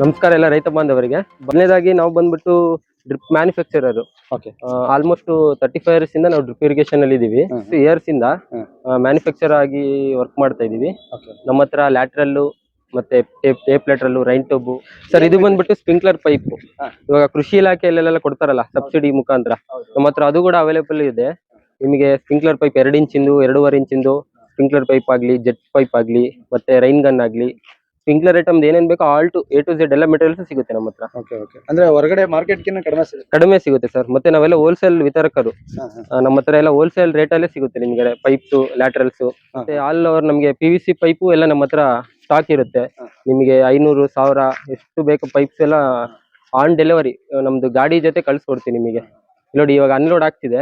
ನಮಸ್ಕಾರ ಎಲ್ಲ ರೈತ ಬಾಂಧವರಿಗೆ. ಮೊದಲನೇದಾಗಿ ನಾವು ಬಂದ್ಬಿಟ್ಟು drip manufacturer. Okay. Almost 35 years ಇಂದ ನಾವು ಡ್ರಿಪ್ ಇರಿಗೇಷನ್ ಅಲ್ಲಿ ಇದೀವಿ. 6 years ಇಂದ ಮ್ಯಾನುಫ್ಯಾಕ್ಚರ್ ಆಗಿ ವರ್ಕ್ ಮಾಡ್ತಾ ಇದೀವಿ. ನಮ್ಮ ಹತ್ರ ಲ್ಯಾಟ್ರಲ್ ಮತ್ತೆ tape lateral, rain tube. Sir ಇದು ಬಂದ್ಬಿಟ್ಟು ಸ್ಪ್ರಿಂಕ್ಲರ್ ಪೈಪ್. ಇವಾಗ ಕೃಷಿ ಇಲಾಖೆಯಲ್ಲೆಲ್ಲ ಕೊಡ್ತಾರಲ್ಲ ಸಬ್ಸಿಡಿ ಮುಖಾಂತರ, ನಮ್ಮ ಹತ್ರ ಅದು ಕೂಡ ಅವೈಲೇಬಲ್ ಇದೆ. ನಿಮಗೆ ಸ್ಪ್ರಿಂಕ್ಲರ್ ಪೈಪ್ 2 ಇಂಚಿಂದು 2.5 ಇಂಚಿಂದು ಸ್ಪ್ರಿಂಕ್ಲರ್ ಪೈಪ್ ಆಗ್ಲಿ, ಜೆಟ್ ಪೈಪ್ ಆಗ್ಲಿ, ಮತ್ತೆ ರೈನ್ ಗನ್ ಆಗ್ಲಿ, ಸ್ಪ್ರಿಂಕ್ಲರ್ ಐಟಮ್ ಏನೇನ್ ಬೇಕೋ all to A to Z ಎಲ್ಲ ಮೆಟೀರಿಯಲ್ಸ್ ಸಿಗುತ್ತೆ ನಮ್ಮ ಹತ್ರ. ಅಂದ್ರೆ ಹೊರಗಡೆ ಮಾರ್ಕೆಟ್ ಕಡಿಮೆ ಸಿಗುತ್ತೆ ಸರ್. ಮತ್ತೆ ನಾವೆಲ್ಲ ಹೋಲ್ಸೇಲ್ ವಿತರಕರು. ನಮ್ಮ ಹತ್ರ ಎಲ್ಲ ಹೋಲ್ಸೇಲ್ ರೇಟ್ ಅಲ್ಲೇ ಸಿಗುತ್ತೆ ನಿಮ್ಗೆ ಪೈಪ್ಸ್, ಲ್ಯಾಟ್ರಲ್ಸ್. ಮತ್ತೆ ಆಲ್ ಓವರ್ ನಮ್ಗೆ PVC ಪೈಪು ಎಲ್ಲ ನಮ್ಮ ಹತ್ರ ಸ್ಟಾಕ್ ಇರುತ್ತೆ. ನಿಮಗೆ 500, 1000 ಎಷ್ಟು ಬೇಕು ಪೈಪ್ಸ್ ಎಲ್ಲ ಆನ್ ಡೆಲಿವರಿ ನಮ್ದು ಗಾಡಿ ಜೊತೆ ಕಳ್ಸಿಕೊಡ್ತೀವಿ ನಿಮಗೆ. ನೋಡಿ ಇವಾಗ ಅನ್ಲೋಡ್ ಆಗ್ತಿದೆ,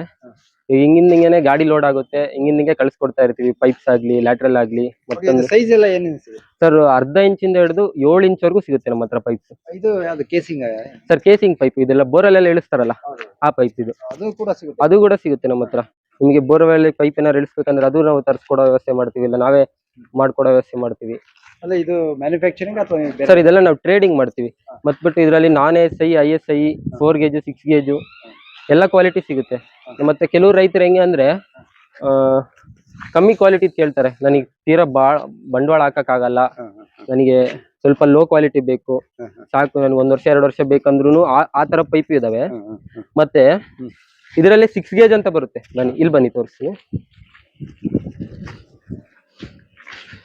ಹಿಂಗಿಂದನೇ ಗಾಡಿ ಲೋಡ್ ಆಗುತ್ತೆ, ಹಿಂಗಿಂಗೆ ಕಳ್ಸಿಕೊಡ್ತಾ ಇರ್ತೀವಿ. ಪೈಪ್ಸ್ ಆಗ್ಲಿ, ಲ್ಯಾಟ್ರಲ್ ಆಗ್ಲಿ. ಮತ್ತೊಂದು ಸೈಜ್ ಎಲ್ಲ ಏನೇನು ಸರ್ 1/2 ಇಂಚಿಂದ ಹಿಡಿದು 7 ಇಂಚ್ವರೆಗೂ ಸಿಗುತ್ತೆ ನಮ್ಮ ಹತ್ರ ಪೈಪ್ಸ್. ಇದು ಯಾವ್ದು ಕೇಸಿಂಗ್ ಸರ್ ಕೇಸಿಂಗ್ ಪೈಪ್, ಇದೆಲ್ಲ ಬೋರಲ್ಲೆಲ್ಲ ಇಳಿಸ್ತಾರಲ್ಲ ಆ ಪೈಪ್ ಇದು. ಅದು ಕೂಡ ಸಿಗುತ್ತೆ ನಮ್ಮ ಹತ್ರ. ನಿಮಗೆ ಬೋರ್ವೆಲ್ ಪೈಪ್ ಏನಾರು ಇಳಿಸ್ಬೇಕಂದ್ರೆ ಅದು ನಾವು ತರಿಸ್ಕೊಡೋ ವ್ಯವಸ್ಥೆ ಮಾಡ್ತೀವಿ, ಇಲ್ಲ ನಾವೇ ಮಾಡ್ಕೊಡೋ ವ್ಯವಸ್ಥೆ ಮಾಡ್ತೀವಿ. ಅಲ್ಲ ಇದು ಮ್ಯಾನುಫ್ಯಾಕ್ಚರಿಂಗ್ ಅಥವಾ ಸರ್ ಇದೆಲ್ಲ ನಾವು ಟ್ರೇಡಿಂಗ್ ಮಾಡ್ತೀವಿ. ಮತ್ಬಿಟ್ಟು ಇದರಲ್ಲಿ non-ASI, ISI, 4 gauge, 6 gauge ಎಲ್ಲ ಕ್ವಾಲಿಟಿ ಸಿಗುತ್ತೆ. ಮತ್ತೆ ಕೆಲವು ರೈತರು ಹೆಂಗೆ ಅಂದ್ರೆ ಕಮ್ಮಿ ಕ್ವಾಲಿಟಿ ಕೇಳ್ತಾರೆ. ನನಗೆ ತೀರಾ ಬಂಡವಾಳ ಹಾಕಕ್ಕಾಗಲ್ಲ, ನನಗೆ ಸ್ವಲ್ಪ ಲೋ ಕ್ವಾಲಿಟಿ ಬೇಕು, ಸಾಕು ನನ್ಗೆ 1 ವರ್ಷ 2 ವರ್ಷ ಬೇಕಂದ್ರೂ ಆ ತರ ಪೈಪ್ ಇದಾವೆ. ಮತ್ತೆ ಇದರಲ್ಲಿ 6 gauge ಅಂತ ಬರುತ್ತೆ. ಬನ್ನಿ ಇಲ್ಲಿ ಬನ್ನಿ ತೋರಿಸ್ತೀನಿ.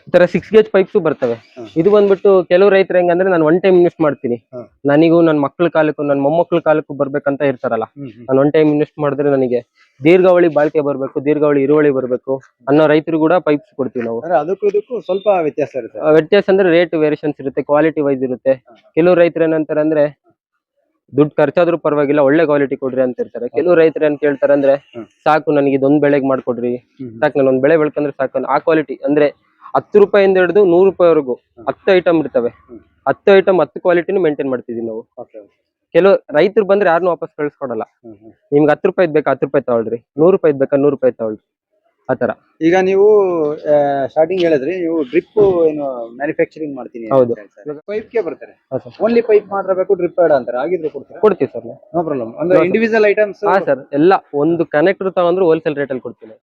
ಈ ತರ 6 gauge ಪೈಪ್ಸ್ ಬರ್ತವೆ. ಇದು ಬಂದ್ಬಿಟ್ಟು ಕೆಲವು ರೈತರು ಹೆಂಗಂದ್ರೆ ನಾನು 1 time ಇನ್ವೆಸ್ಟ್ ಮಾಡ್ತೀನಿ, ನನಗೂ ನನ್ನ ಮಕ್ಳ ಕಾಲಕ್ಕೂ ನನ್ನ ಮೊಮ್ಮಕ್ಳ ಕಾಲಕ್ಕೂ ಬರ್ಬೇಕಂತ ಇರ್ತಾರಲ್ಲ. ನಾನು 1 time ಇನ್ವೆಸ್ಟ್ ಮಾಡಿದ್ರೆ ನನಗೆ ದೀರ್ಘಾವಳಿ ಬಾಳಿಕೆ ಬರ್ಬೇಕು, ದೀರ್ಘಾವಳಿ ಇರುವಳಿ ಬರ್ಬೇಕು ಅನ್ನೋ ರೈತರು ಕೂಡ ಪೈಪ್ಸ್ ಕೊಡ್ತೀವಿ ನಾವು. ಅದಕ್ಕೂ ಇದಕ್ಕೂ ಸ್ವಲ್ಪ ವ್ಯತ್ಯಾಸ ಇರುತ್ತೆ. ವ್ಯತ್ಯಾಸ ಅಂದ್ರೆ ರೇಟ್ ವೇರಿಯೇಷನ್ಸ್ ಇರುತ್ತೆ, ಕ್ವಾಲಿಟಿ ವೈಸ್ ಇರುತ್ತೆ. ಕೆಲವು ರೈತರು ಏನಂತಾರೆ ಅಂದ್ರೆ ದುಡ್ಡು ಖರ್ಚಾದ್ರೂ ಪರವಾಗಿಲ್ಲ, ಒಳ್ಳೆ ಕ್ವಾಲಿಟಿ ಕೊಡ್ರಿ ಅಂತ ಇರ್ತಾರೆ. ಕೆಲವು ರೈತರು ಏನ್ ಕೇಳ್ತಾರೆ ಅಂದ್ರೆ ಸಾಕು ನನಗೆ ಇದೊಂದ್ ಬೆಳೆಗೆ ಮಾಡ್ಕೊಡ್ರಿ, ಸಾಕು ನಾನು ಒಂದ್ ಬೆಳೆ ಬೆಳ್ಕಂದ್ರೆ ಸಾಕು. ಆ ಕ್ವಾಲಿಟಿ ಅಂದ್ರೆ 10 ರೂಪಾಯಿಂದ ಹಿಡಿದು 100 ರೂಪಾಯಿವರೆಗೂ 10 ಐಟಮ್ ಇರ್ತವೆ. 10 ಐಟಮ್ 10 ಕ್ವಾಲಿಟಿನೂ ಮೇಂಟೈನ್ ಮಾಡ್ತಿದೀವಿ ನಾವು. ಕೆಲವು ರೈತರು ಬಂದ್ರೆ ಯಾರನ್ನೂ ವಾಪಸ್ ಕಳ್ಸ್ಕೊಡಲ್ಲ. ನಿಮ್ಗೆ 10 ರೂಪಾಯಿ ಬೇಕಾ 10 ರೂಪಾಯಿ ತಗೊಳ್ರಿ, 100 ರೂಪಾಯಿ ಬೇಕಾ 100 ರೂಪಾಯಿ ತಗೊಳ್ರಿ, ಆತರ. ಈಗ ನೀವು ಸ್ಟಾರ್ಟಿಂಗ್ ಹೇಳಿದ್ರಿ ನೀವು ಡ್ರಿಪ್ ಏನು ಮ್ಯಾನುಫ್ಯಾಕ್ಚರಿಂಗ್ ಮಾಡ್ತೀನಿ. ಹೌದು. ಪೈಪ್ ಗೆ ಬರ್ತಾರೆ, ಓನ್ಲಿ ಪೈಪ್ ಮಾತ್ರ ಬೇಕು, ಡ್ರಿಪ್ ಬೇಡ ಅಂತಾರೆ, ಆಗಿದ್ರೆ ಕೊಡ್ತೀವಿ ಸರ್. No problem. ಅಂದ್ರೆ ಇಂಡಿವಿಜುವಲ್ ಐಟಮ್ಸ್. ಹಾ ಸರ್, ಎಲ್ಲ ಒಂದು ಕನೆಕ್ಟರ್ ತಗೊಂಡ್ರು ಹೋಲ್ಸೇಲ್ ರೇಟ್ ಅಲ್ಲಿ ಕೊಡ್ತೀನಿ.